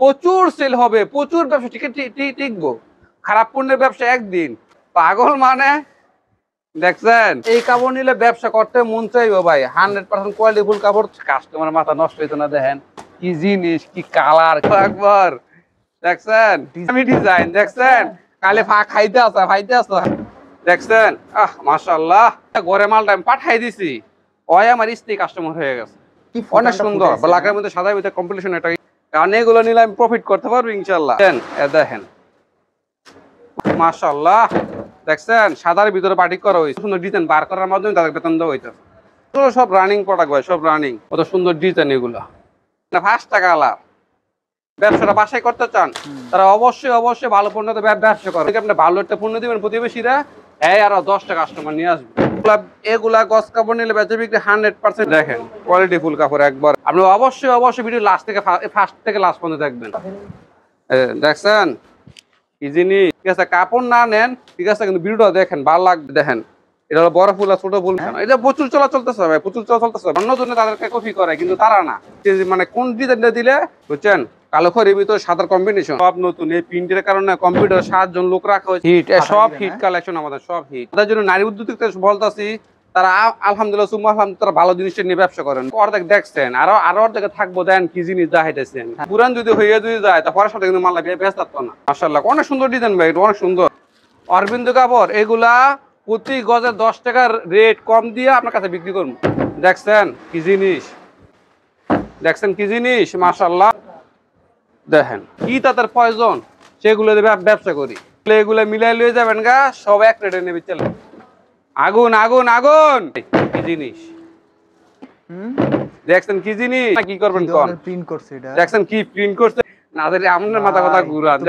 প্রচুর সেল হবে, প্রচুর ব্যবসা টিকবো। খারাপ পণ্যের ব্যবসা একদিন। পাগল মানে দেখছেন, এই কাপড় নিলে ব্যবসা করতে মন চাইবো ভাই। 100% কোয়ালিটি ফুল কাপড়, কাস্টমার মাথা নষ্ট হইতো না। দেখেন কি জিনিস, কি কালার একবার দেখছেন, ডিজাইন দেখছেন, কালে খাইতে আসা দেখছেন। মাশাআল্লাহ, ঘরে মালটা আমি পাঠাই দিছি, ওই আমার স্ত্রী কাস্টমার হয়ে গেছে। অনেক সুন্দর, ব্ল্যাকের মধ্যে সাদার ভিতরে কম্পিটিশন। এটা কারণ এগুলো নিলে আমি প্রফিট করতে পারবো ইনশাআল্লাহ। দেখেন মাশাআল্লাহ, দেখছেন সাদার ভিতরে বাটিক করা হয়েছে। সুন্দর ডিজাইন বার করার মাধ্যমে তাদের বেতন দেওয়া হইতেছে। সব রানিং প্রোডাক্ট ভাই, সব রানিং। কত সুন্দর ডিজাইন এগুলো, না 5 টাকা কালার। ব্যবসাটা বাসায় করতে চান তারা অবশ্যই ভালো পণ্যতে ব্যবসা করে। আপনি ভালো একটা পণ্য দিবেন প্রতিবেশীরা, আরো 10টা কাস্টমার নিয়ে আসবে। এগুলা গস কাপড় নিলে বেচা বিক্রি 100%। দেখেন কোয়ালিটি ফুল কাপড় একবার। আপনি অবশ্যই ভিডিও ফার্স্ট থেকে লাস্ট পর্যন্ত দেখবেন। দেখছেন কি জিনিস, ঠিক আছে। কাপড় না নেন ঠিক আছে, কিন্তু ভিডিওটা দেখেন, ভালো লাগবে। দেখেন এটা হলো বড় ফুল আর ছোট ফুল। এটা প্রচুর চলতেছে ভাই, প্রচুর চলতেছে। অন্যজনে তাদেরকে কপি করে, কিন্তু তারা না। মানে কোন ডিজাইনটা দিলে বুঝছেন, কালো খড়ির ভিতরে সাদার কম্বিনেশন সব নতুন। এই প্রিন্টের কারণে কম্পিউটার 7 জন লোক রাখা হয়েছে। হিট, সব হিট কালেকশন আমাদের, সব হিট। তাদের জন্য নারী উদ্যোক্তা বলতেছি, তারা আলহামদুলিল্লাহ তারা ভালো জিনিসটা নিয়ে ব্যবসা করেন। অর্ধেক দেখছেন, আরো অর্ধেক থাকবো। দেন কি জিনিস দেখাইতেছেন, পুরান যদি হয়ে যায় তা পরের সাথে কিন্তু মাল ব্যস্ত থাকতো না। মাশাআল্লাহ, অনেক সুন্দর ডিজাইন ভাই, অনেক সুন্দর। অরবিন্দ কাপড় এগুলা প্রতি গজে 10 টাকার রেট কম দিয়ে আপনার কাছে বিক্রি করুন। দেখছেন কি জিনিস, দেখছেন কি জিনিস, মাশাআল্লাহ। দেখেন কি তাদের প্রয়োজন সেগুলো ব্যবসা করি। এগুলো মিলাই লয়ে যাবেন গা, সব এক রেটে নেবে। চলে আগুন আগুন আগুন। কি জিনিস দেখছেন, কি জিনিস, কি করবেন কোন? দেখছেন কি প্রিন্ট করছে না, আপনার মাথা কথা ঘুরান।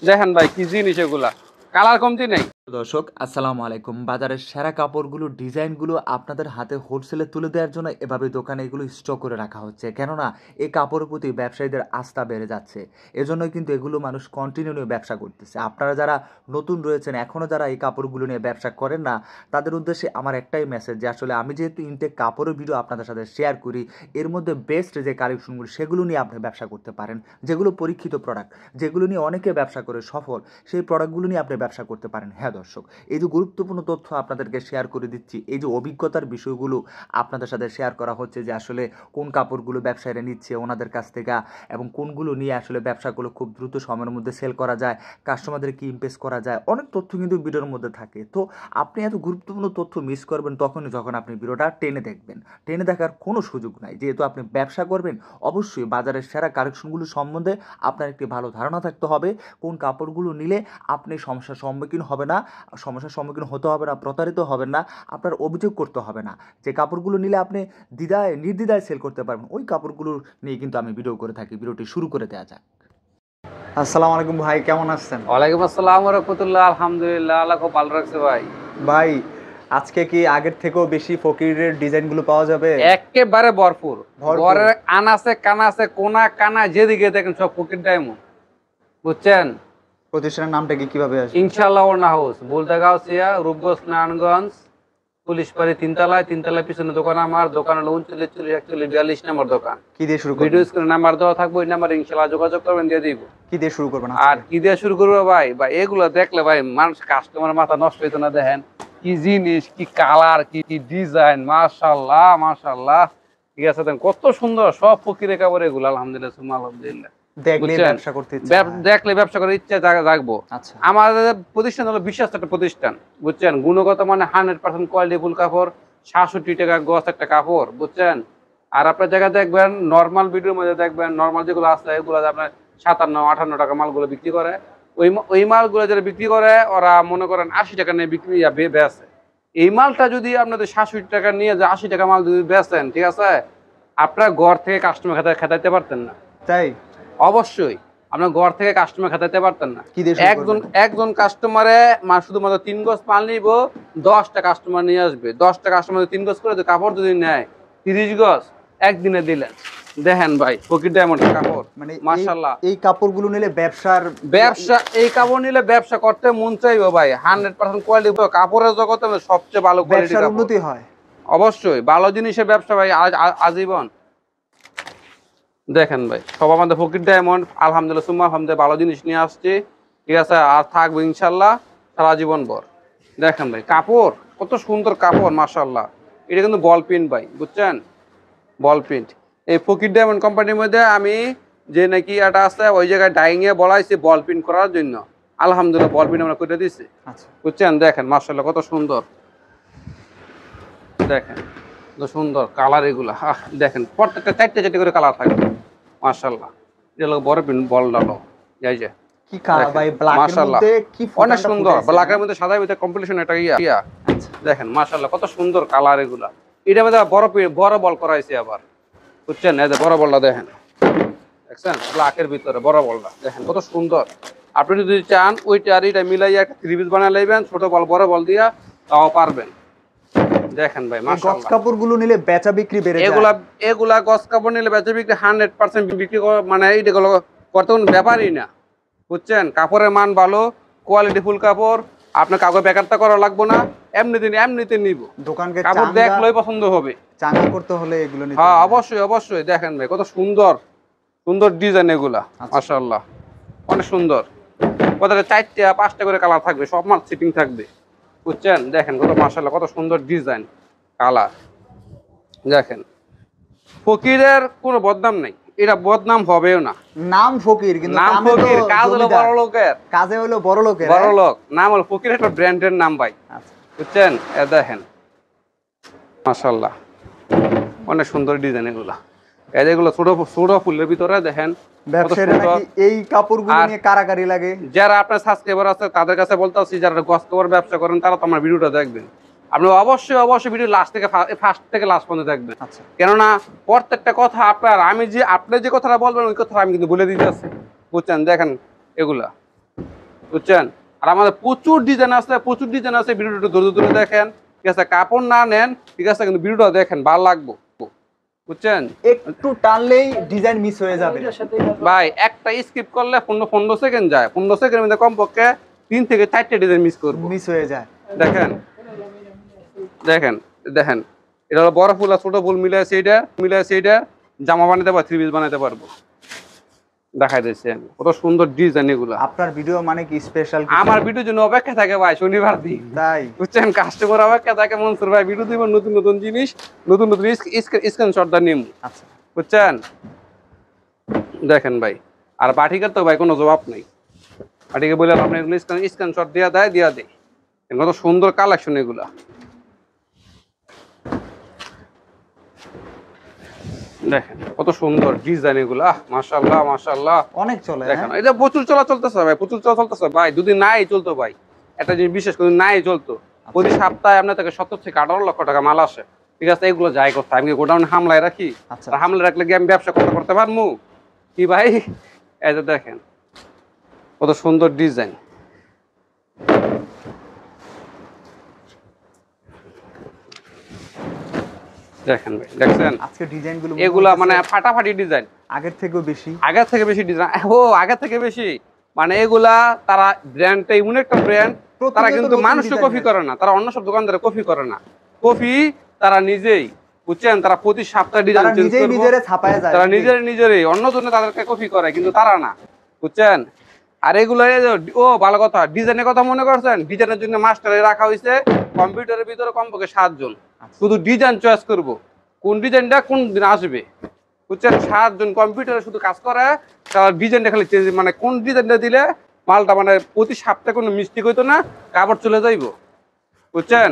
দেখেন ভাই কি জিনিস, এগুলা কালার কমতি নেই। দর্শক আসসালামু আলাইকুম। বাজারের সেরা কাপড়গুলো, ডিজাইনগুলো আপনাদের হাতে হোলসেলে তুলে দেওয়ার জন্য এভাবে দোকানে এগুলো স্টক করে রাখা হচ্ছে। কেননা এই কাপড়ের প্রতি ব্যবসায়ীদের আস্থা বেড়ে যাচ্ছে, এজন্যই কিন্তু এগুলো মানুষ কন্টিনিউ ব্যবসা করতেছে। আপনারা যারা নতুন রয়েছেন, এখনও যারা এই কাপড়গুলো নিয়ে ব্যবসা করেন না, তাদের উদ্দেশ্যে আমার একটাই মেসেজ, যে আসলে আমি যেহেতু ইনটেক কাপড়ের ভিডিও আপনাদের সাথে শেয়ার করি, এর মধ্যে বেস্ট যে কালেকশনগুলো সেগুলো নিয়ে আপনি ব্যবসা করতে পারেন। যেগুলো পরীক্ষিত প্রোডাক্ট, যেগুলো নিয়ে অনেকে ব্যবসা করে সফল, সেই প্রোডাক্টগুলো নিয়ে আপনি ব্যবসা করতে পারেন। হ্যাঁ দর্শক, এই যে গুরুত্বপূর্ণ তথ্য আপনাদেরকে শেয়ার করে দিচ্ছি, এই যে অভিজ্ঞতার বিষয়গুলো আপনাদের সাথে শেয়ার করা হচ্ছে, যে আসলে কোন কাপড়গুলো ব্যবসায়ীরা নিচ্ছে ওনাদের কাছ থেকে, এবং কোনগুলো নিয়ে আসলে ব্যবসাগুলো খুব দ্রুত সময়ের মধ্যে সেল করা যায়, কাস্টমারদেরকে ইমপ্রেস করা যায়, অনেক তথ্য কিন্তু ভিডিওর মধ্যে থাকে। তো আপনি এত গুরুত্বপূর্ণ তথ্য মিস করবেন তখনই যখন আপনি ভিডিওটা টেনে দেখবেন। টেনে দেখার কোনো সুযোগ নাই। যেহেতু আপনি ব্যবসা করবেন, অবশ্যই বাজারের সেরা কালেকশনগুলো সম্বন্ধে আপনার একটি ভালো ধারণা থাকতে হবে। কোন কাপড়গুলো নিলে আপনি সমস্যার সম্মুখীন হবে না, হতে হবে না, প্রতারিত হবেন না, আপনার অভিযোগ করতে হবে না। যে কাপড়গুলো নিলে আপনি নির্দ্বিধায় সেল করতে পারবেন, ওই কাপড়গুলো নিয়ে কিন্তু আমি ভিডিও করে থাকি। ভিডিওটি শুরু করে দেওয়া যাক। আসসালামু আলাইকুম ভাই, কেমন আছেন? ওয়ালাইকুম আসসালাম ওয়া রাহমাতুল্লাহ। আলহামদুলিল্লাহ, আল্লাহ খুব ভালো রাখছে ভাই। ভাই আজকে কি আগের থেকেও বেশি ফকিরের ডিজাইনগুলো পাওয়া যাবে? একেবারে ভরপুর। ঘরের আনাসে কানাসে কোনা কানা যেদিকে দেখেন সব ফকির ডায়মন্ড, বুঝছেন। প্রতিষ্ঠানের নামটা কি, কিভাবে আসবে? ইনশাআল্লাহ ওনা হাউস, বুলদাগাউসিয়া, রূপগঞ্জ, নারায়ণগঞ্জ, পুলিশ পাড়ি 3 তলায় পিছনে দোকান। আমার দোকান হলো 39 41 42 নম্বর দোকান। কি দিয়ে শুরু করব? ভিডিও স্ক্রিনে নাম্বার দেওয়া থাকবে, ওই নাম্বারে ইনশাআল্লাহ যোগাযোগ করবেন, দিয়ে দিব। কি দিয়ে শুরু করবেন? আর কি দিয়ে শুরু করবো ভাই, এগুলো দেখলে ভাই মানুষ কাস্টমার মাথা নষ্ট হইতো না। দেখেন কি জিনিস, কি কালার, কি ডিজাইন, মাশাআল্লাহ মাশাআল্লাহ। ঠিক আছে, দেখেন কত সুন্দর, সব ফকিরের কাপড় এগুলো। আলহামদুলিল্লাহ সুম্মা আলহামদুলিল্লাহ। দেখলে ব্যবসা করতে ইচ্ছা, দেখলে ব্যবসা করার ইচ্ছা জাগবো। আচ্ছা, আমাদের প্রতিষ্ঠান হলো বিশ্বাস একটা প্রতিষ্ঠান, বুঝছেন। গুণগত মানে 100% কোয়ালিটি ফুল কাপড়, 67 টাকা গজ একটা কাপড়, বুঝছেন। আর আপনার জায়গায় দেখবেন নর্মাল ভিডিওর মধ্যে দেখবেন নর্মাল যেগুলো আছে এগুলো আপনার 57-58 টাকা মালগুলো বিক্রি করে। ওই মালগুলো যারা বিক্রি করে ওরা মনে করেন 80 টাকা নিয়ে বিক্রি বেচে। এই মালটা যদি আপনাদের 67 টাকা নিয়ে যে 80 টাকা মাল যদি বেচেন, ঠিক আছে, আপনার ঘর থেকে কাস্টমার খেতাইতে পারতেন না। তাই অবশ্যই আপনার ঘর থেকে কাস্টমার খেতাইতে পারতেন না। একজন কাস্টমারে শুধুমাত্র 3 গজ মাল নিব, 10টা কাস্টমার নিয়ে আসবে। 10টা কাস্টমার 3 গজ করে কাপড় যদি নেয় 30 গজ একদিনে দিলেন। দেখেন ভাই ফকির ডায়মন্ডের কাপড়, মানে মাশাআল্লাহ। এই কাপড়গুলো নিলে এই কাপড় নিলে ব্যবসা করতে মন চাইবো ভাই। 100% কোয়ালিটি কাপড়ের জগতে সবচেয়ে ভালো কোয়ালিটি, ব্যবসার উন্নতি হয়। অবশ্যই ভালো জিনিসের ব্যবসা ভাই আজীবন। দেখেন ভাই সব আমাদের ফকির ডায়মন্ড, আলহামদুলিল্লাহ সুম্মা আলহামদুলিল্লাহ ভালো জিনিস নিয়ে আসছে, ঠিক আছে, আর থাকবে ইনশাল্লাহ সারা জীবন ভর। দেখেন ভাই কাপড় কত সুন্দর কাপড় মাশাআল্লাহ। এটা কিন্তু বল প্রিন্ট ভাই, বুঝছেন, বল প্রিন্ট। এই ফকির ডায়মন্ড কোম্পানির মধ্যে আমি যে নাকি এটা আছে ওই জায়গায় ডাইং এ বলাইছি বল প্রিন্ট করার জন্য, আলহামদুলিল্লাহ বল প্রিন্ট আমরা করে দিচ্ছি, আচ্ছা বুঝছেন। দেখেন মাশাআল্লাহ কত সুন্দর, দেখেন কত সুন্দর কালার এগুলা। দেখেন প্রত্যেকটা চারটে চারটে করে কালার থাকবে মাশাআল্লাহ। এটা হলো বড় প্রিন্ট বল ডালো, এই যে কি কালার ভাই, ব্ল্যাক এর মাশাআল্লাহ মধ্যে কি অনেক ফুটানটা সুন্দর, ফুটাইছে, ব্ল্যাকের না? মধ্যে সাদা ভিতরে কম্পিটিশন একটা ইয়া। আচ্ছা। দেখেন মাশাআল্লাহ কত সুন্দর কালার এগুলা। এটার মধ্যে বড় বল করাইছে আবার, বুঝছেন, এই যে বড় বলটা দেখেন, দেখছেন ব্ল্যাকের ভিতরে বড় বলটা দেখেন কত সুন্দর। আপনি যদি চান ওইটা আর এটা মিলাইয়া একটা 3 পিস বানায় লইবেন, ছোট বল বড় বল দিয়া, তাও পারবেন। দেখেন ভাই এই গস মাশাআল্লাহ কাপড়গুলো নিলে বেচা বিক্রি বেড়ে যায়। এগুলা গস কাপড় নিলে বেচা বিক্রি 100% বিক্রি মানে এইগুলো করতে কোনো ব্যাপারই না, বুঝছেন। কাপড়ের মান ভালো, কোয়ালিটি ফুল কাপড়, আপনার কাউকে বেকারটা করা লাগবে না, এমনিতে নিব। দোকানকে কাপড় দেখলেই পছন্দ হবে। চাঙ্গা করতে হলে এগুলো নিতে হ্যাঁ হবে। অবশ্যই অবশ্যই। দেখেন ভাই কত সুন্দর সুন্দর ডিজাইন এগুলা, মাশাআল্লাহ অনেক সুন্দর। প্রত্যেকটা 4টা 5টা করে কালার থাকবে, সব মাল সিটিং থাকবে, বুঝছেন। দেখেন কত মাশাআল্লাহ কত সুন্দর ডিজাইন কালার। দেখেন ফকিরের কোনো বদনাম নেই, এটা বদনাম হবেও না। নাম ফকির কিন্তু নাম কামে তো ফকির, কাজ হলো জমিদার। বড় লোকের, কাজে হলো বড় লোকের। বড় লোক, নাম হলো ফকির, একটা ব্র্যান্ডের নাম ভাই, আচ্ছা। বুঝছেন। দেখেন মাশাআল্লাহ অনেক সুন্দর ডিজাইন এগুলা। এগুলো ছোট ছোট ফুলের ভিতরে দেখেন কত ব্যবসায়ীরা সুন্দর। নাকি এই কাপড়গুলো আর নিয়ে কারাকারি লাগে। যারা আপনার সাবস্ক্রাইবার আছে তাদের কাছে বলতেছি, যারা গস কাপড় ব্যবসা করেন তারা তো আমার ভিডিওটা দেখবেন। আপনি অবশ্যই অবশ্যই ভিডিও ফার্স্ট থেকে লাস্ট পর্যন্ত দেখবেন, আচ্ছা। কেননা প্রত্যেকটা কথা আপনার আপনি যে কথাটা বলবেন ওই কথাটা আমি কিন্তু বলে দিতে আছি, বুঝছেন। দেখেন এগুলা, বুঝছেন। আর আমাদের প্রচুর ডিজাইন আছে, ভিডিওটা একটু ধরে ধরে দেখেন, ঠিক আছে। কাপড় না নেন, ঠিক আছে, কিন্তু ভিডিওটা দেখেন, ভালো লাগবে, বুঝছেন। একটু টানলেই ডিজাইন মিস হয়ে যাবে ভাই একটা স্কিপ করলে 15 সেকেন্ড যায়, 15 সেকেন্ডের মধ্যে কমপক্ষে 3 থেকে 4টে ডিজাইন মিস হয়ে যায়। দেখেন দেখেন দেখেন এটা হলো বড় ফুল আর ছোট ফুল মিলাই সেইটা জামা বানাতে পারবো, 3 পিস বানাতে পারবো, দেখাই দিচ্ছি আমি কত সুন্দর ডিজাইন এগুলো। আপনার ভিডিও মানে কি স্পেশাল? আমার ভিডিওর জন্য অপেক্ষা থাকে ভাই শনিবার দিন, তাই বুঝছেন। কাস্টমার অপেক্ষা থাকে, মনসুর ভাই ভিডিও দিব, নতুন নতুন জিনিস, নতুন নতুন স্ক্রিনশটটা নিম, আচ্ছা। বুঝছেন। দেখেন ভাই আর বাটিকার তো ভাই কোনো জবাব নেই, বাটিকে বললাম আপনি এগুলো স্ক্রিনশট দিয়া দেয় কত সুন্দর কালেকশন এগুলা। দেখেন কত সুন্দর ডিজাইন এগুলা, মাশাআল্লাহ মাশাআল্লাহ অনেক চলে। দেখেন এটা প্রচুর চলতেছে ভাই, প্রচুর চলতেছে ভাই। দুদিন নাই চলতো ভাই, একটা জিনিস বিশেষ করে নাই চলতো, প্রতি সপ্তাহে আপনার থেকে 70 থেকে 18 লক্ষ টাকা মাল আসে, ঠিক আছে। এগুলো যাই করতে আমি গোডাউনে হামলায় রাখি, আচ্ছা। আর হামলায় রাখলে কি আমি ব্যবসা করতে পারবো কি ভাই। এই যে দেখেন কত সুন্দর ডিজাইন, দেখেন ভাই, দেখছেন আজকে ডিজাইনগুলো এগুলা মানে ফাটাফাটি ডিজাইন, আগের থেকেও বেশি। আগের থেকে বেশি ডিজাইন, আগের থেকে বেশি। মানে এগুলা তারা ব্র্যান্ডটা এমন একটা ব্র্যান্ড, তারা কিন্তু মানুষকে কপি করে না, তারা অন্য সব দোকানদারে কপি করে না, কপি তারা নিজেই, বুঝছেন। তারা প্রতি সপ্তাহে ডিজাইন চেঞ্জ করবে, তারা নিজেরই অন্য জন্য তাদেরকে কপি করে, কিন্তু তারা না, বুঝছেন। আর এগুলো ও ভালো কথা, ডিজাইনের কথা মনে করছেন, ডিজাইনের জন্য মাস্টারে রাখা হয়েছে কম্পিউটারের ভিতরে কমপক্ষে 7 জন, শুধু ডিজাইন চয়েস করব কোন ডিজাইনটা কোন দিন আসবে, বুঝছেন। 7 জন কম্পিউটারে শুধু কাজ করে, তারা ডিজাইনটা খালি চেঞ্জ, মানে কোন ডিজাইনটা দিলে মালটা মানে প্রতি সপ্তাহে কোনো মিস্টেক হইতো না, কাপড় চলে যাইব, বুঝছেন।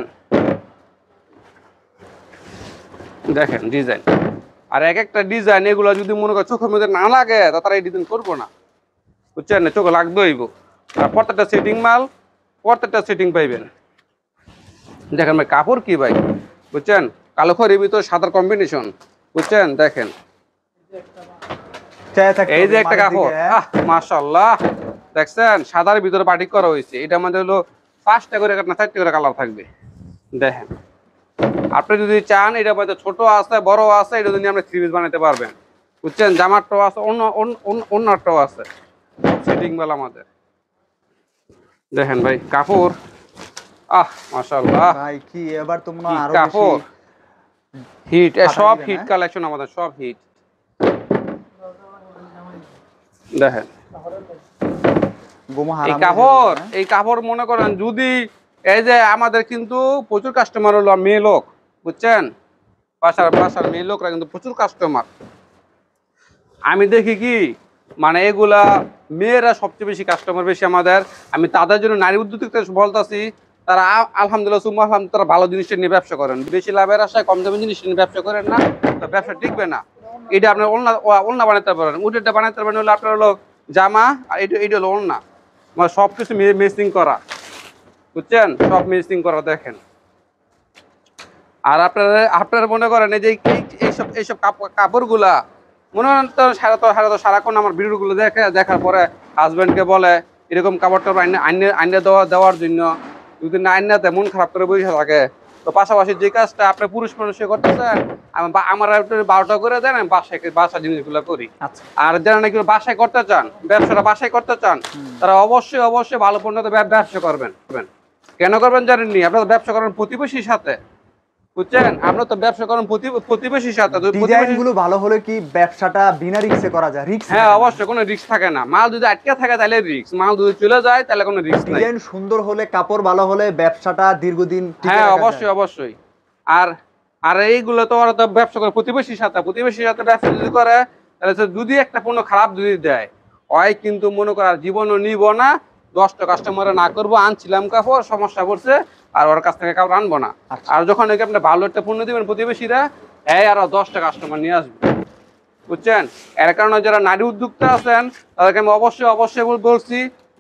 দেখেন ডিজাইন আর এক একটা ডিজাইন এগুলো যদি মনে করেন চোখের মধ্যে না লাগে তা তারা এই ডিজাইন করবো না, বুঝছেন। চোখে লাগবে হইব। আর প্রত্যেকটা সেটিং মাল, প্রত্যেকটা সেটিং পাইবেন। দেখেন ভাই কাপড় কি ভাই, বুঝছেন, কালো খয়ের ভিতর সাদার কম্বিনেশন, বুঝছেন। দেখেন এই যে একটা কাপড়, মাশাআল্লাহ, দেখছেন সাদার ভিতরে বাটিক করা হয়েছে। এটা আমাদের হলো 5টা করে না 4টা করে কালার থাকবে। দেখেন আপনি যদি চান এটা মধ্যে ছোট আছে বড় আছে, এটা যদি আপনি 3 পিস বানাতে পারবেন, বুঝছেন। জামারটাও আছে, অন্যটাও আছে, সেটিং মাল আমাদের। দেখেন ভাই কাপড়, মাশাআল্লাহ ভাই কি এবার তো মনে হয় আরো কাপড় বেশি হিট, সব হিট কালেকশন আমাদের, সব হিট। দেখেন গোমা এই হারাম কাপড়, এই কাপড় মনে করেন যদি এই যে আমাদের কিন্তু প্রচুর কাস্টমার হলো মেয়ে লোক, বুঝছেন, বাসার বাসার মেয়ে লোকরা কিন্তু প্রচুর কাস্টমার। আমি দেখি কি মানে এগুলা মেয়েরা সবচেয়ে বেশি কাস্টমার বেশি আমাদের। আমি তাদের জন্য নারী উদ্যোক্তা বলতেছি, তারা আলহামদুলিল্লাহ সুম্মা আলহামদুলিল্লাহ তারা ভালো জিনিসটা নিয়ে ব্যবসা করেন। বেশি লাভের আশায় কম দামি জিনিস নিয়ে ব্যবসা করেন না, তো ব্যবসা টিকবে না। এটা আপনার ওলনা বানাতে পারেন, উটেরটা বানাতে পারেন হলো আপনার হলো জামা, আর এটা হলো ওলনা, মানে সব কিছু মেসিং করা, বুঝছেন, সব মেসিং করা। দেখেন আর আপনারা মনে করেন এই যে এইসব কাপড়গুলা মনে হয় তো সারাক্ষণ আমার ভিডিওগুলো দেখার পরে হাজব্যান্ডকে বলে এরকম কাপড়টা আইনে দেওয়ার জন্য, যদি না আইনে দেয় মন খারাপ করে বসে থাকে। তো পাশাপাশি যে কাজটা আপনি পুরুষ মানুষে করতেছেন, আমার 12টা করে দেন, আমি বাসা জিনিসগুলো করি। আর যারা নাকি বাসায় করতে চান, ব্যবসাটা বাসায় করতে চান, তারা অবশ্যই ভালো পণ্যতে ব্যবসা করবেন। কেন করবেন জানেননি? আপনারা ব্যবসা করবেন প্রতিবেশীর সাথে, বুঝছেন, আপনার তো ব্যবসা করেন প্রতিবেশীর সাথে। ডিজাইনগুলো ভালো হলে কি ব্যবসাটা বিনা রিস্কে করা যায়? রিস্ক, হ্যাঁ অবশ্যই, কোনো রিস্ক থাকে না। মাল যদি আটকে থাকে তাহলে রিস্ক, মাল যদি চলে যায় তাহলে কোনো রিস্ক নাই। ডিজাইন সুন্দর হলে, কাপড় ভালো হলে ব্যবসাটা দীর্ঘদিন টিকে হ্যাঁ রাখা যায়। অবশ্যই। আর এইগুলো তো ওরা তো ব্যবসা করে প্রতিবেশীর সাথে ব্যবসা যদি করে, তাহলে যদি একটা পণ্য খারাপ যদি দেয়, ওই কিন্তু মনে করার জীবনও নিব না, 10টা কাস্টমারে না করবো, আনছিলাম কাপড় সমস্যা পড়ছে আর ওর কাছ থেকে কাপড় আনবো না। আর যখন আপনি ভালো একটা পণ্য দিবেন প্রতিবেশীরা, আরো 10টা কাস্টমার নিয়ে আসবে, বুঝছেন। এর কারণে যারা নারী উদ্যোক্তা আছেন তাদেরকে আমি অবশ্যই বলছি,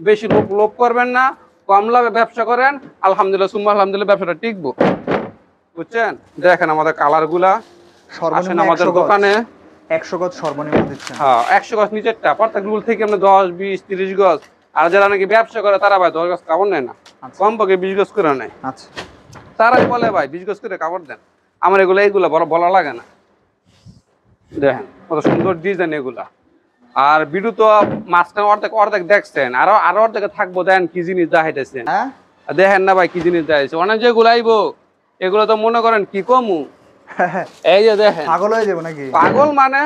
বেশি লোভ করবেন না, কম লাভে ব্যবসা করেন, আলহামদুলিল্লাহ সুম্মা আলহামদুলিল্লাহ ব্যবসাটা টিকবো, বুঝছেন। দেখেন আমাদের কালার গুলা, আসেন আমাদের দোকানে। 100 গজ সর্বনিম্ন দিচ্ছেন? হ্যাঁ 100 গজ নিচেরটা, প্রত্যেক রুল থেকে আমরা 10, 20, 30 গজ। আর যারা নাকি ব্যবসা করে তারা ভাই 10 গজ কাপড় নেয় না, কমপক্ষে 20 গজ করে নেয়। আচ্ছা, তারাই বলে ভাই 20 গজ করে কাপড় দেন। আমার এইগুলা বলা লাগে না। দেখেন কত সুন্দর ডিজাইন এগুলা। আর ভিডিও তো মাঝখানে অর্ধেক দেখছেন, আরো অর্ধেকে থাকবো। দেন কি জিনিস দেখাইতেছেন, দেখেন না ভাই কি জিনিস দেখাইছে। অনেক যেগুলো আইবো এগুলো তো মনে করেন কি কমু, এই যে দেখেন পাগল হয়ে যাবো নাকি? পাগল মানে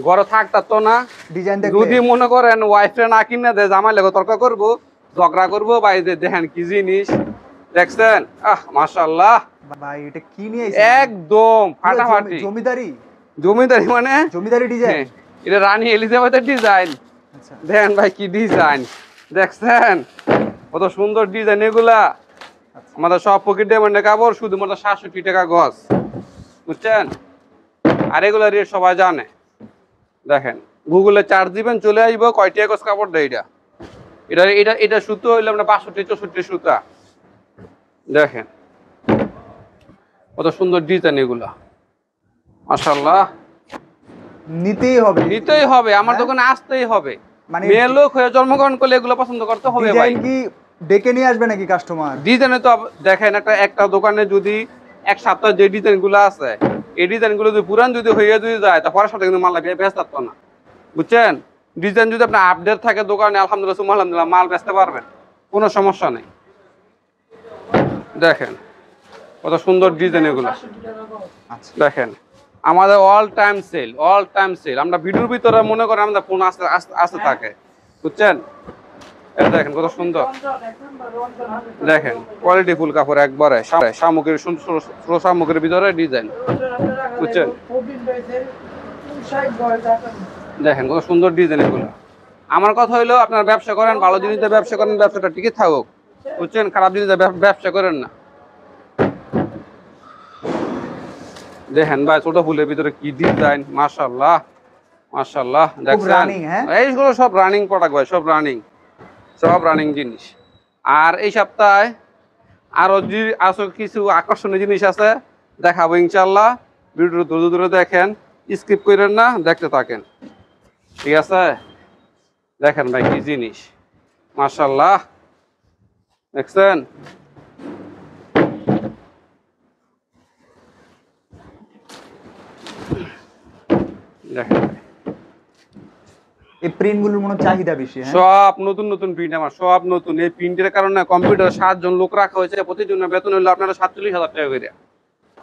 ঘরে থাকতা তো না। ডিজাইন দেখলে যদি মনে করেন ওয়াইফে না কিনে দেয়, জামাই লেগে তর্ক করবো, ঝগড়া করবো। ভাই দেখেন কি জিনিস দেখছেন, মাশাআল্লাহ ভাই এটা কি নিয়ে একদম ফাটাফাটি। জমিদারি মানে জমিদারি ডিজাইন, এটা রানী এলিজাবেথের ডিজাইন। দেখেন ভাই কি ডিজাইন দেখছেন, কত সুন্দর ডিজাইন এগুলা। আমাদের সব পকেট ডায়মন্ডের কাপড়, শুধুমাত্র 67 টাকা গজ, বুঝছেন। আর এগুলা রেট সবাই জানে। দেখেন গুগলে চার্জ দিবেন, চলে আসবো কয় টাকা গজ কাপড় দেয়। এটা সুতো হইলো আমরা 62-64 সুতা। দেখেন কত সুন্দর ডিজাইন এগুলা, মাশাআল্লাহ। নিতেই হবে, আমার দোকানে আসতেই হবে। মানে মেয়ে লোক হয়ে জন্মগ্রহণ করলে এগুলো পছন্দ করতে হবে ভাই। ডিজাইন কি ডেকে নিয়ে আসবে নাকি কাস্টমার? ডিজাইনে তো দেখেন একটা দোকানে যদি এক সপ্তাহ যে ডিজাইন গুলো আছে, এই ডিজাইন গুলো যদি পুরান যদি হয়ে যায়, তা পরের সপ্তাহে কিন্তু মাল বেচতে পারতো না, বুঝছেন। ডিজাইন যদি আপনার আপডেট থাকে দোকানে, আলহামদুলিল্লাহ সুম্মা আলহামদুলিল্লাহ মাল বেচতে পারবেন, কোনো সমস্যা নেই। দেখেন কত সুন্দর ডিজাইন এগুলো। দেখেন আমাদের অল টাইম সেল। আমরা ভিডিওর ভিতরে মনে করেন আমাদের ফোন আসতে থাকে, বুঝছেন। দেখেন কত সুন্দর, দেখেন কোয়ালিটি ফুল কাপড় একবারে, সামগ্রীর ভিতরে ডিজাইন, বুঝছেন। দেখেন কত সুন্দর ডিজাইন এগুলো। আমার কথা হইলো আপনারা ব্যবসা করেন, ভালো জিনিসের ব্যবসা করেন, ব্যবসাটা টিকে থাকুক, বুঝছেন। খারাপ জিনিসের ব্যবসা করেন না। দেখেন ভাই ছোট ফুলের ভিতরে কি ডিজাইন, মাশাআল্লাহ। দেখছেন এইগুলো সব রানিং প্রোডাক্ট ভাই, সব রানিং জিনিস। আর এই সপ্তাহে আরো কিছু আকর্ষণীয় জিনিস আছে, দেখাবো ইনশাআল্লাহ। ভিডিও দূরে দেখেন, স্কিপ করেন না, দেখতে থাকেন, ঠিক আছে। দেখেন ভাই কি জিনিস, মাশাআল্লাহ, দেখছেন। দেখেন এই প্রিন্টগুলোর মনে চাহিদা বেশি, সব নতুন প্রিন্ট, আমার সব নতুন। এই প্রিন্টের কারণে কম্পিউটার 7 জন লোক রাখা হয়েছে, প্রতিজনের বেতন হলো আপনারা 47,000 টাকা করে।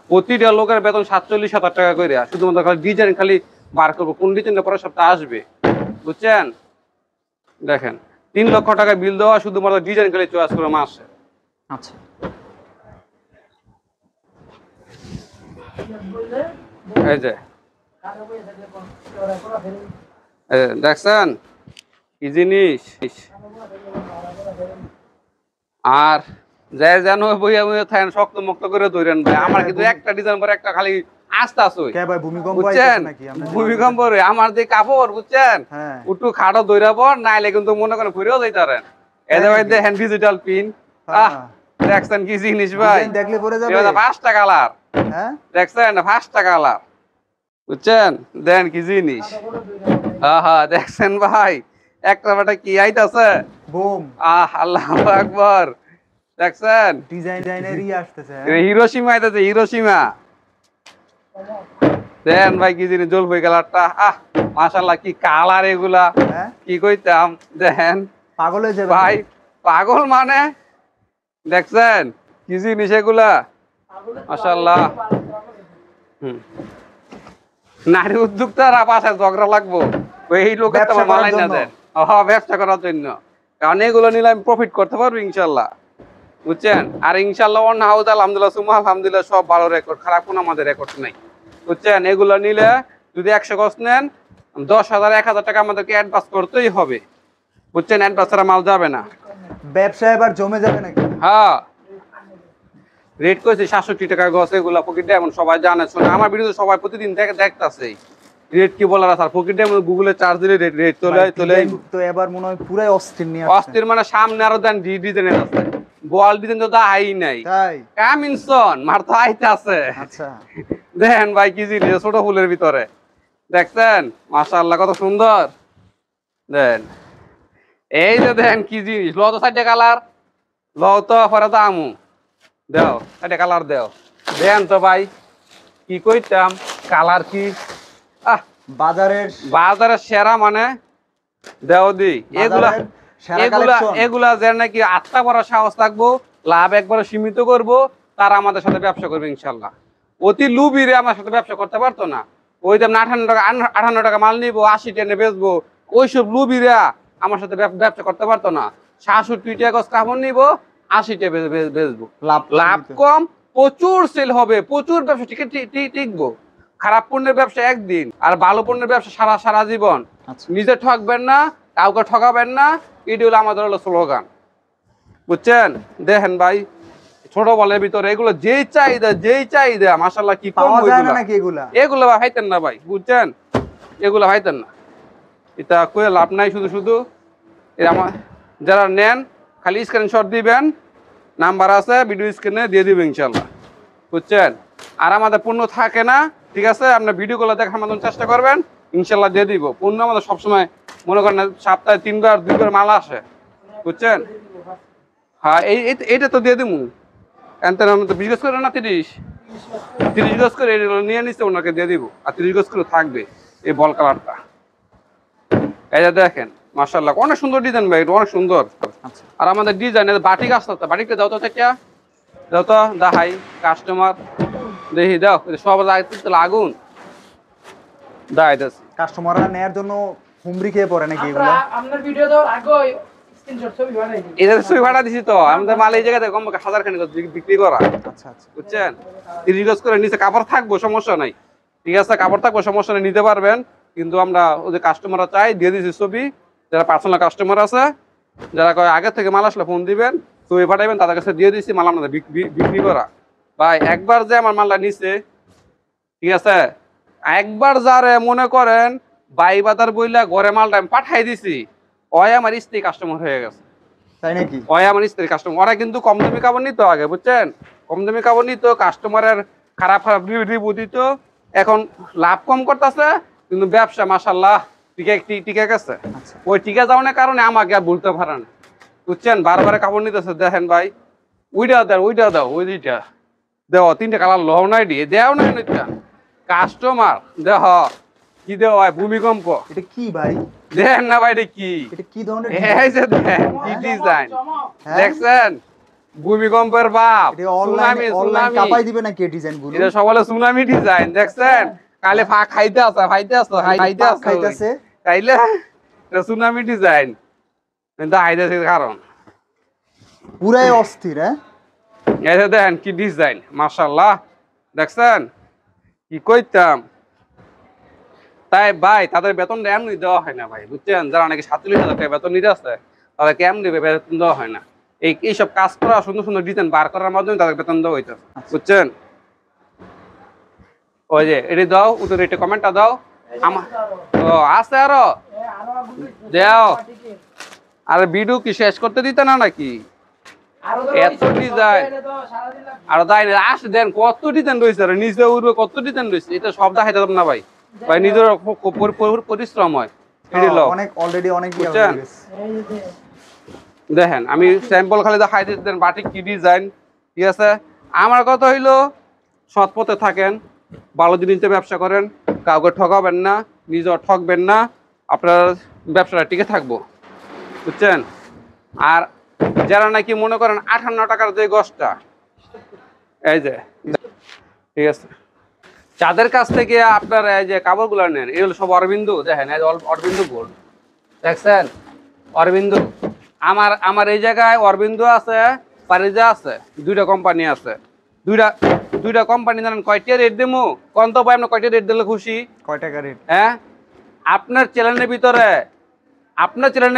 প্রতিটা লোকের বেতন 47,000 টাকা করে, শুধুমাত্র খালি ডিজাইন খালি বার করবো, কোন ডিজাইনটা পরের সপ্তাহে আসবে, বুঝছেন। দেখেন 3 লক্ষ টাকা বিল দেওয়া শুধুমাত্র ডিজাইন খালি চয়েস করে মাসে। আচ্ছা এই যে দেখছেন কি জিনিস। আর যাই জানো বইয়া বইয়া থাকেন শক্ত মুক্ত করে ধরেন ভাই, আমার কিন্তু একটা ডিজাইন পরে একটা খালি আস্তে আছে কে ভাই ভূমিকম্প বুঝছেন, আইতাছে নাকি আমরা ভূমিকম্প রে আমার যে কাপড় বুঝছেন হ্যাঁ উঠু খাটো দইরা পর নাইলে কিন্তু মনে করেন ঘুরেও যাইতে পারেন। এদের ভাই দেখেন ডিজিটাল পিন, আহ দেখছেন কি জিনিস ভাই, ডিজাইন দেখলে পরে যাবে এটা 5টা কালার হ্যাঁ দেখছেন, 5টা কালার বুঝছেন, দেন কি জিনিস। হ্যাঁ হ্যাঁ দেখছেন ভাই একটা বাটা কি আইতাছে, বুম আল্লাহু আকবার দেখছেন ডিজাইনারই আসতেছে হিরোশিমা আইতাছে, হিরোশিমা দেন ভাই কি জিনিস জলপাই কালারটা, মাশাআল্লাহ কি কালার এগুলা, হ্যাঁ কি কইতাম দেখেন পাগল হয়ে যাবে ভাই, পাগল মানে দেখছেন কি জিনিস এগুলা মাশাআল্লাহ। নারী উদ্যোক্তারা পাশে ঝগড়া লাগবো এই লোকের তো মালাই না দেন, ব্যবসা করার জন্য, কারণ এগুলো নিলে আমি প্রফিট করতে পারবো ইনশাল্লাহ বুঝছেন। আর ইনশাল্লাহ অন্য হাউদ আলহামদুলিল্লাহ সুমা আলহামদুলিল্লাহ সব ভালো রেকর্ড, খারাপ কোনো আমাদের রেকর্ড নাই বুঝছেন। এগুলো নিলে যদি 100 গজ নেন 10,000 1,000 টাকা আমাদেরকে অ্যাডভান্স করতেই হবে বুঝছেন, অ্যাডভান্স ছাড়া মাল যাবে না। ব্যবসা এবার জমে যাবে নাকি? হ্যাঁ রেট করেছে 67 টাকা গজ, এগুলা পকেট ডায়মন্ড সবাই জানে শোনে, আমার ভিডিও সবাই প্রতিদিন দেখতাছে। রেট কি বলার আছে, পকেট ডায়মন্ড গুগলে চার্জ দিলে রেট চলে তো এবার মনে হয় পুরাই অস্থির নিয়ে অস্থির, মানে সামনে আরো দেন ডিজাইনের আছে, গোয়াল ডিজাইন তো আই নাই তাই কামিনসন মার তো আইতে আছে। আচ্ছা দেখেন ভাই কি জিনিস ছোট ফুলের ভিতরে দেখছেন মাশাআল্লাহ কত সুন্দর। দেন এই যে দেখেন কি জিনিস, ল তো 4টা কালার, ল তো পরে তো আমু দেও 4টা কালার দেও, দেন তো ভাই কি কইতাম কালার কি, বাজারের সেরা মানে দেও দি এগুলা যে নাকি আত্মা ভরা সাহস থাকবো, লাভ একবারে সীমিত করব, তারা আমাদের সাথে ব্যবসা করবে ইনশাল্লাহ। অতি লুবিরে আমার সাথে ব্যবসা করতে পারতো না, ওই দাম 58 টাকা মাল নিবো 80 টেনে বেচবো, ওইসব লুবিরা আমার সাথে ব্যবসা করতে পারতো না। 67 টাকা কাপড় নিবো 80 টাকা বেচবো, লাভ কম, প্রচুর সেল হবে, প্রচুর ব্যবসা টিকবো। খারাপ পণ্যের ব্যবসা একদিন, আর ভালো পণ্যের ব্যবসা সারা জীবন। নিজে ঠকবেন না, কাউকে ঠকাবেন না, এটি হলো আমাদের হলো স্লোগান বুঝছেন। দেখেন ভাই ছোট বলের ভিতরে এগুলো যেই চাহিদা মাশাআল্লাহ কি কম এগুলো ভাই খাইতেন না ভাই বুঝছেন, এগুলো খাইতেন না, এটা কই লাভ নাই। শুধু আমার যারা নেন খালি স্ক্রিনশট দিবেন, নাম্বার আছে ভিডিও স্ক্রিনে দিয়ে দিবেন ইনশাল্লাহ বুঝছেন। আর আমাদের পণ্য থাকে না ঠিক আছে, আপনার ভিডিওগুলো দেখার মতন চেষ্টা করবেন ইনশাল্লাহ দিয়ে দিব। পণ্য আমাদের সবসময় মনে করেন সপ্তাহে 3বার 2বার মাল আসে বুঝছেন। হ্যাঁ এইটা তো দিয়ে দিব, তো 20 গজ করে না 30 গজ করে নিয়ে নিচ্ছে ওনাকে দিয়ে দিব, আর 30 গজ করে থাকবে এই বল কালারটা। এই যে দেখেন মাশাআল্লাহ অনেক সুন্দর ডিজাইন ভাই, অনেক সুন্দর। আর আমাদের ডিজাইন বাটিক আসতে বাটিকটা দাও তো থেকে দাও তো দেখাই কাস্টমার দেখি দাও, সব আগুন দাঁড়াইতেছে কাস্টমাররা নেয়ার জন্য হুমড়ি খেয়ে পড়ে নাকি এগুলো? আপনার ভিডিও দাও আগে স্ক্রিনশট ছবি বানাই দিই, এটা ছবি ভাড়া দিছি তো আমাদের মাল এই জায়গাতে কম 1000 খানি বিক্রি করা। আচ্ছা আচ্ছা বুঝছেন 30 গজ করে নিচে কাপড় থাকবো সমস্যা নাই ঠিক আছে, কাপড় থাকবো সমস্যা নেই নিতে পারবেন, কিন্তু আমরা ওই যে কাস্টমাররা চাই দিয়ে দিছি ছবি, যারা পার্সোনাল কাস্টমার আছে যারা কয় আগে থেকে মাল আসলে ফোন দিবেন ছবি পাঠাবেন, তাদের কাছে দিয়ে দিছি মাল আপনাদের বিক্রি করা। ভাই একবার যে আমার মালটা নিচ্ছে ঠিক আছে, একবার যারে মনে করেন বাইবাদার বইলা ঘরে মালটা আমি পাঠাই দিছি, ওই আমার স্ত্রী কাস্টমার হয়ে গেছে। তাই নাকি? ওই আমার স্ত্রী কাস্টমার, ওরা কিন্তু কম দামি কাপড় নিত আগে বুঝছেন, কম দামি কাপড় নিত, কাস্টমারের খারাপ রিভিউ দিত, এখন লাভ কম করতেছে কিন্তু ব্যবসা মাশাআল্লাহ টিকে গেছে। ওই টিকে যাওয়ার কারণে আমাকে আর বলতে পারে না বুঝছেন, বারবার কাপড় নিতেছে। দেখেন ভাই ওইটা দাও ওই দুইটা দেও, 3টা কালার লও নাই দিয়ে দেও না এটা কাস্টমার দেহ কি দেও ভাই, ভূমিকম্প। এটা কি ভাই দেখেন না ভাই এটা কি ধরনের এই যে দেখেন কি ডিজাইন দেখছেন, ভূমিকম্পের বাপ, সুনামি কাপাই দিবে নাকি এই ডিজাইনগুলো? এটা সবালে সুনামি ডিজাইন দেখছেন, কালে খাইতে আছে খাইতেছে খাইলে এটা সুনামি ডিজাইন দেখাইতেছি কারণ পুরাই অস্থির। হ্যাঁ, এই যে দেখেন কি ডিজাইন, মাশাআল্লাহ, দেখছেন কি কইতাম। তাই ভাই তাদের বেতনটা এমনি দেওয়া হয় না ভাই, বুঝছেন? যারা নাকি 47,000 টাকা বেতন নিতে আসছে তাদেরকে এমনি বেতন দেওয়া হয় না। এইসব কাজ করা, সুন্দর সুন্দর ডিজাইন বার করার মাধ্যমে তাদের বেতন দেওয়া হইতো, বুঝছেন? ওই যে এটি দাও, উত্তর এটা কমেন্টটা দাও। আমার ও আছে আরো দেও। আরে ভিডিও কি শেষ করতে দিতে না নাকি? এত ডিজাইন আরো তাই না, আসে দেন কত ডিজাইন রয়েছে, আর নিচে উঠবে কত ডিজাইন রয়েছে, এটা সব দেখাইতে পারব না ভাই। ভাই নিজের পরিশ্রম হয়। অনেক অলরেডি অনেক ইয়ে বুঝছেন? হয়ে গেছে। দেখেন আমি স্যাম্পল খালি দেখাই দিতে দেন বাটিক কি ডিজাইন, ঠিক আছে? আমার কথা হইলো সৎ পথে থাকেন, ভালো জিনিসে ব্যবসা করেন, কাউকে ঠকাবেন না, নিজেও ঠকবেন না, আপনার ব্যবসাটা টিকে থাকবো, বুঝছেন? আর যারা নাকি মনে করেন 58 টাকার যে গছটা, এই যে ঠিক আছে, যাদের কাছ থেকে আপনার এই যে কাপড়গুলো নেন এগুলো সব অরবিন্দু, দেখেন এই অরবিন্দু গোল্ড, দেখছেন অরবিন্দু। আমার এই জায়গায় অরবিন্দু আছে, পারিজা আছে, দুইটা কোম্পানি আছে। দুইটা কোম্পানি জানেন কয়টা রেট দেবো? কোন তো ভাই, আপনার কয়টা রেট দিলে খুশি? কয় টাকা রেট? হ্যাঁ, আপনার চ্যানেলের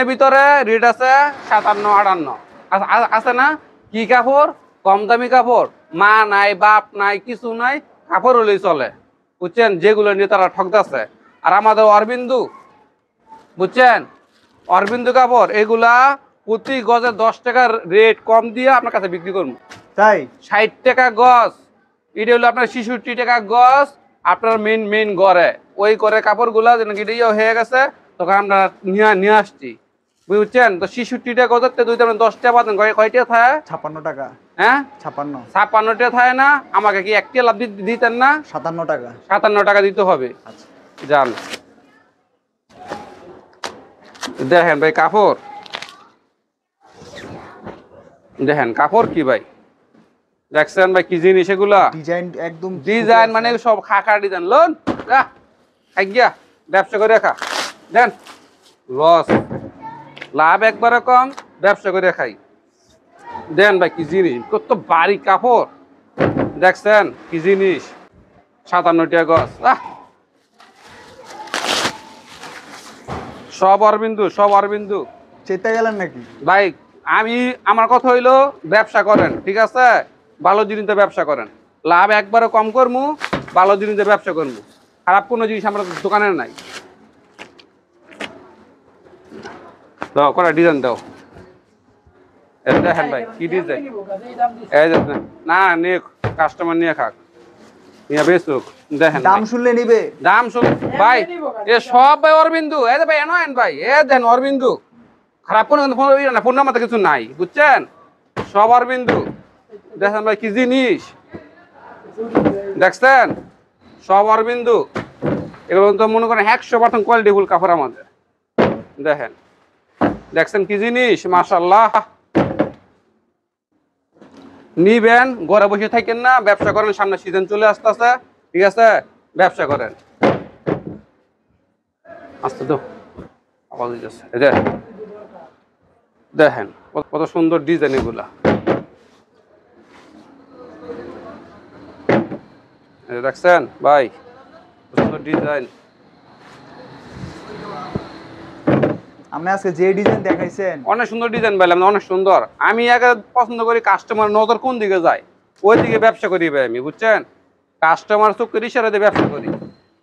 ভিতরে রেট আছে 57-58 আছে না? কি কাপড়? কম দামি কাপড়, মা নাই বাপ নাই কিছু নাই, কাপড় হলেই চলে, বুঝছেন? যেগুলো নিয়ে তারা ঠকতেছে। আর আমাদের অরবিন্দু, বুঝছেন, অরবিন্দু কাপড় এগুলা প্রতি গজে 10 টাকার রেট কম দিয়ে আপনার কাছে বিক্রি করবো। তাই 60 টাকা গজ, এটা হলো আপনার 66 টাকা গজ। আপনার মেন ঘরে ওই করে কাপড়গুলা যেন ইয়ে হয়ে গেছে, তখন আমরা নিয়ে আসছি, বুঝছেন? তো 66 টাকা গজতে দুই 10 টাকা পাতেন, কয়টা থাকে? 56 টাকা। হ্যাঁ 56 56 টাকা থাকে না? আমাকে কি একটা লাভ দিতেন না? 57 টাকা। 57 টাকা দিতে হবে। আচ্ছা, যান দেখেন ভাই কাপড়, দেখেন কাপড় কি ভাই, দেখছেন ভাই কি জিনিস এগুলা? ডিজাইন একদম ডিজাইন মানে সব খাকা ডিজাইন। লোন গিয়া ব্যবসা করে রাখা দেন, লস লাভ একবারে কম, ব্যবসা করে খাই। দেন ভাই কি জিনিস, কত বাড়ি কাপড়, দেখছেন কি জিনিস? 57 টাকা গজ। সব অরবিন্দু। চেতে গেলেন নাকি ভাই আমার কথা হইলো ব্যবসা করেন, ঠিক আছে? ভালো জিনিসে ব্যবসা করেন, লাভ একবারে কম করবো, ভালো জিনিসে ব্যবসা করবো, খারাপ কোনো জিনিস আমরা দোকানে নাই। দাও কটা ডিজাইন দাও, দেখেন ভাই কি ডিজাইন। এই যে না নিয়ে কাস্টমার নিয়ে খাক, নিয়ে বেচুক। দেখেন দাম শুনলে নিবে? দাম শুন ভাই, এ সব ভাই অরবিন্দু। এই যে ভাই এন ভাই, এ দেন অরবিন্দু, খারাপ কোনো ফোন নাম্বার কিছু নাই, বুঝছেন? সব অরবিন্দু। দেখেন ভাই কি জিনিস, দেখছেন সব অরবিন্দু। এগুলো তো মনে করেন 100% কোয়ালিটিফুল কাপড় আমাদের। দেখছেন কি জিনিস, মাশাআল্লাহ। নিবেন, ঘরে বসে থাকেন না, ব্যবসা করেন, সামনে সিজন চলে আসতেছে, ঠিক আছে? ব্যবসা করেন। আসতে তো আওয়াজ দিতেছে, এই যে দেখেন কত সুন্দর ডিজাইন এগুলা, দেখছেন ভাই কত সুন্দর ডিজাইন। আপনি আজকে যে ডিজাইন দেখাইছেন অনেক সুন্দর ডিজাইন পাইলাম, অনেক সুন্দর। আমি আগে পছন্দ করি কাস্টমার নজর কোন দিকে যায় ওই দিকে ব্যবসা করি ভাই আমি, বুঝছেন? কাস্টমার চোখের ইশারাতে ব্যবসা করি।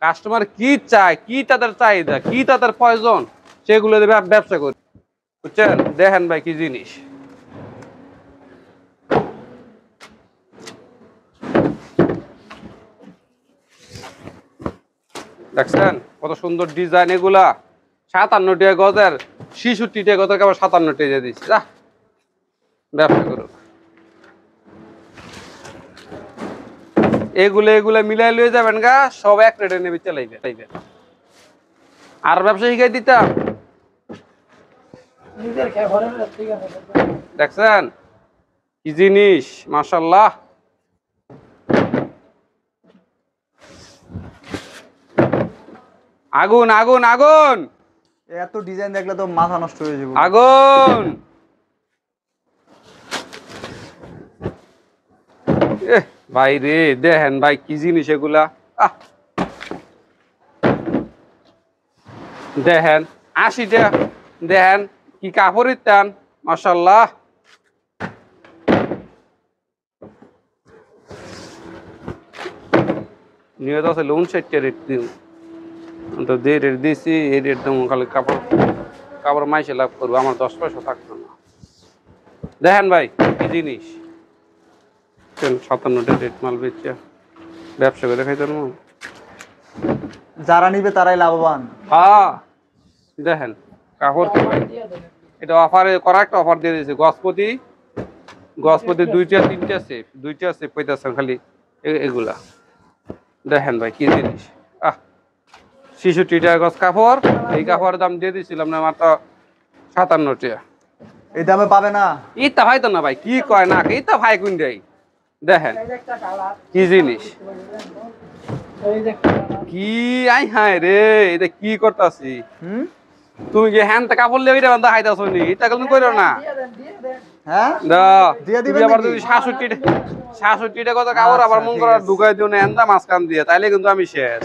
কাস্টমার কি চায়, কি তাদের চাহিদা, কি তাদের প্রয়োজন, সেগুলো ব্যবসা করি, বুঝছেন? দেখেন ভাই কি জিনিস, দেখছেন কত সুন্দর ডিজাইন এগুলা। 57 টাকা গজের, 66 টাকা গজের আবার 57 টাকা দিচ্ছি, ব্যবসা করুক। এগুলা মিলাই লয়ে যাবেন গা, সব এক রেটে নেবে, চালাইবে। আর ব্যবসা শিখাই দিতাম, দেখছেন কি জিনিস, মাশাআল্লাহ। আগুন আগুন আগুন, এত ডিজাইন দেখলে তো মাথা নষ্ট হয়ে যাবে। আগুন ভাই রে, দেখেন ভাই কি জিনিস এগুলা। দেখেন 80 টাকা, দেখেন কি কাপড়ের টান, মাশাআল্লাহ। নিয়ত আছে লোন 60 রেট দিন, তো যে রেট দিছি এই রেট দাম, খালি কাপড় মাইসে লাভ করবো, আমার 10 পয়সা থাকতো না। দেখেন ভাই কি জিনিস, 57 রেট মাল বেচছে, ব্যবসা করে খাইতে না। যারা নিবে তারাই লাভবান। হ্যাঁ দেখেন কাপড়, এটা অফারে করা, একটা অফার দিয়ে দিয়েছে গজপতি দুইটা সেফ পাইতেছেন খালি এগুলা। দেখেন ভাই কি জিনিস, 66 টাকা গজ কাপড়। এই কাপড়ের দাম দিয়ে দিয়েছিলাম না মাত্র 57 টাকা। এই দামে পাবে না? ইতা ভাই তো না ভাই, কি কয় না ইতা ভাই কোন দেয়। দেখেন কি জিনিস, কি আই হায় রে, এটা কি করতাছি। তুমি কি হ্যান তা কাপড় লিয়ে এটা বান্ধা খাইতাছো নি? এটা কেন কইরো না। হ্যাঁ দিয়ে দিবেন আবার নাকি? যদি 66 টাকা কত কাপড় আবার মন করা ঢুকাই দিও না এন্দা মাঝখান দিয়ে, তাইলে কিন্তু আমি শেষ,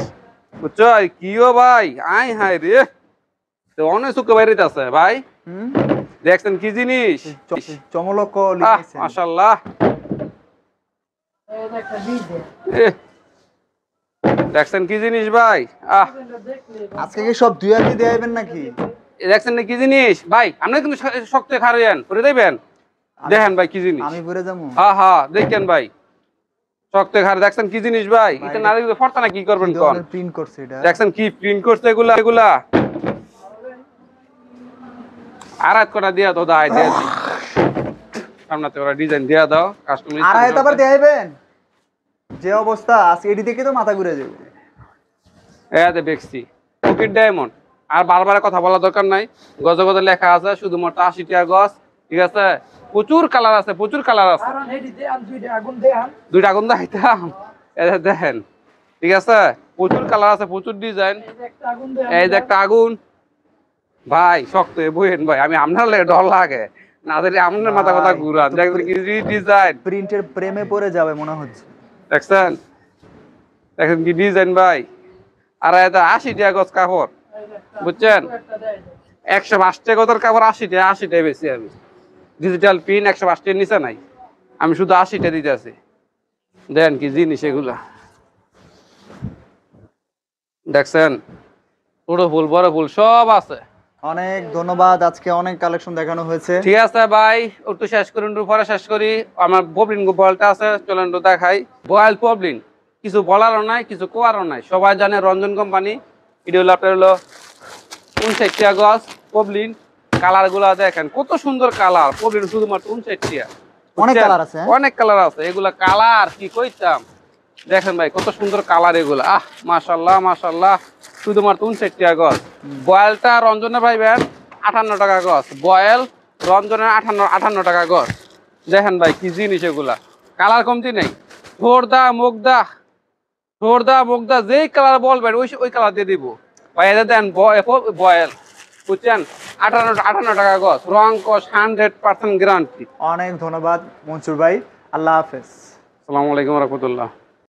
বুঝছো? কিও ভাই আই হায় রে, তো অনেক সুখ বাইরে আছে ভাই। দেখছেন কি জিনিস, চমলক লিখেছেন। মাশাআল্লাহ। দেখছেন কি জিনিস ভাই, আজকে কি সব দুই আটি দেবেন নাকি? দেখছেন না কি জিনিস ভাই, আপনি কিন্তু শক্ত খারেন করে দেবেন। দেখেন ভাই কি জিনিস, আমি পরে যাবো। হ্যাঁ দেখেন ভাই শক্ত খারে। দেখছেন কি জিনিস ভাই, এটা না দেখলে ফরতা না কি করবেন কোন। প্রিন্ট করছে এটা, দেখছেন কি প্রিন্ট করছে এগুলা আড়াত করা দিয়া তো দাই দিয়ে সামনাতে ওরা ডিজাইন দিয়া দাও কাস্টমার। আর এটা আবার দেখাইবেন যে অবস্থা আজকে এডি দেখে তো মাথা ঘুরে যাবে। এতে দেখছি পকেট ডায়মন্ড, আর বারবার কথা বলা দরকার নাই, গজে গজে লেখা আছে শুধুমাত্র 80 টাকা গজ, ঠিক আছে? প্রচুর কালার আছে, প্রচুর কালার আছে। দুইটা আগুন দেখাইতাম, দেখেন ঠিক আছে, প্রচুর কালার আছে, প্রচুর ডিজাইন। এই যে একটা আগুন ভাই, শক্ত বইয়েন ভাই, আমি আপনার লাগে ডর লাগে না দিলে আপনার মাথা কথা ঘুরান। দেখবেন কি ডিজাইন, প্রিন্টের প্রেমে পড়ে যাবে মনে হচ্ছে। দেখছেন দেখেন কি ডিজাইন ভাই। আর এটা 80 টাকা গজ কাপড়, বুঝছেন? 105 টাকা গজের কাপড় 80 টাকা বেশি। আমি ডিজিটাল পিন 105 টাকার নিচে নাই, আমি শুধু 80 টাকা দিতে আছি। দেন কি জিনিস এগুলা, দেখছেন ছোট ফুল বড় ফুল সব আছে। অনেক ধন্যবাদ, আজকে অনেক কালেকশন দেখানো হয়েছে। ঠিক আছে ভাই, একটু শেষ করুন, পরে শেষ করি। আমার পবলিন বলটা আছে, চলেন তো দেখাই। বয়েল পবলিন, কিছু বলারও নাই, কিছু কোয়ারও নাই, সবাই জানে রঞ্জন কোম্পানি। এটা হলো আপনার হলো 59 টাকা গজ পবলিন। কালার গুলা দেখেন কত সুন্দর কালার, পবলিন শুধুমাত্র 59 টাকা। অনেক কালার আছে, অনেক কালার আছে, এগুলা কালার কি কইতাম। দেখেন ভাই কত সুন্দর কালার এগুলা, মাশাআল্লাহ মাশাআল্লাহ। শুধুমাত্র 59 টাকা গজ। বয়েলটা রঞ্জনে পাইবেন 58 টাকা গজ, বয়েল রঞ্জনের 58 টাকা গজ। দেখেন ভাই কি জিনিস এগুলা, কালার কমতি নেই। ঠোরদা মুগদা যেই কালার বলবেন ওই কালার দিয়ে দিব ভাই। এদের দেন বয়েল, বুঝছেন? 58 টাকা গজ, রং কস 100% গ্যারান্টি। অনেক ধন্যবাদ মনসুর ভাই, আল্লাহ হাফেজ। আসসালামু আলাইকুম রহমতুল্লাহ।